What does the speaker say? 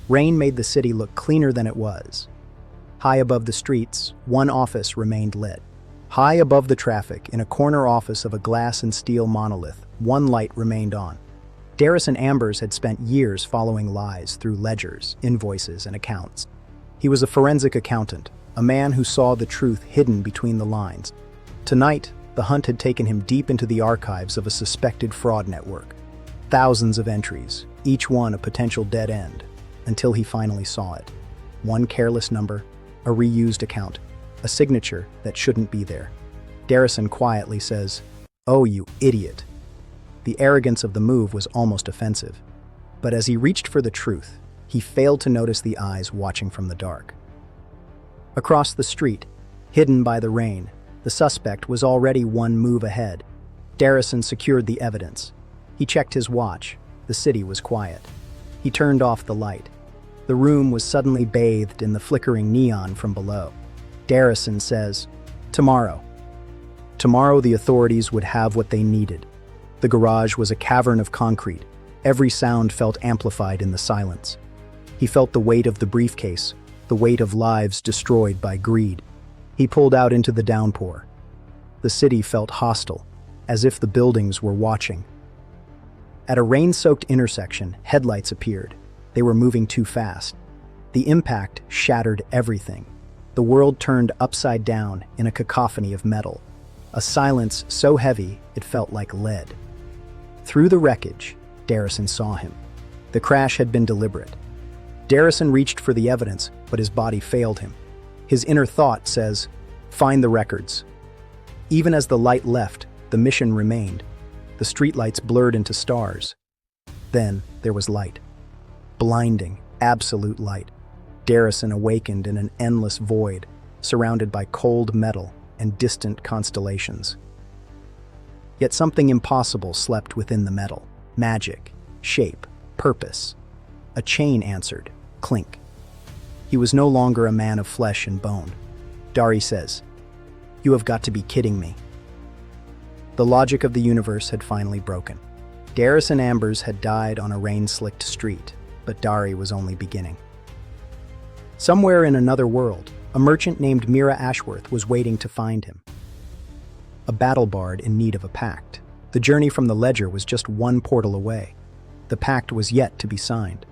Rain made the city look cleaner than it was. High above the streets, one office remained lit. High above the traffic, in a corner office of a glass and steel monolith, one light remained on. Darison Ambers had spent years following lies through ledgers, invoices, and accounts. He was a forensic accountant, a man who saw the truth hidden between the lines. Tonight, the hunt had taken him deep into the archives of a suspected fraud network. Thousands of entries, each one a potential dead end, until he finally saw it. One careless number, a reused account, a signature that shouldn't be there. Darison quietly says, "Oh, you idiot." The arrogance of the move was almost offensive. But as he reached for the truth, he failed to notice the eyes watching from the dark. Across the street, hidden by the rain, the suspect was already one move ahead. Darison secured the evidence. He checked his watch. The city was quiet. He turned off the light. The room was suddenly bathed in the flickering neon from below. Darison says, "Tomorrow." Tomorrow the authorities would have what they needed. The garage was a cavern of concrete. Every sound felt amplified in the silence. He felt the weight of the briefcase, the weight of lives destroyed by greed. He pulled out into the downpour. The city felt hostile, as if the buildings were watching. At a rain-soaked intersection, headlights appeared. They were moving too fast. The impact shattered everything. The world turned upside down in a cacophony of metal. A silence so heavy it felt like lead. Through the wreckage, Darison saw him. The crash had been deliberate. Darison reached for the evidence, but his body failed him. His inner thought says, "Find the records." Even as the light left, the mission remained. The streetlights blurred into stars. Then there was light. Blinding, absolute light. Darison awakened in an endless void, surrounded by cold metal and distant constellations. Yet something impossible slept within the metal. Magic, shape, purpose. A chain answered, clink. He was no longer a man of flesh and bone. Dari says, "You have got to be kidding me." The logic of the universe had finally broken. Darison Ambers had died on a rain-slicked street, but Dari was only beginning. Somewhere in another world, a merchant named Mira Ashworth was waiting to find him. A battle bard in need of a pact. The journey from the ledger was just one portal away. The pact was yet to be signed.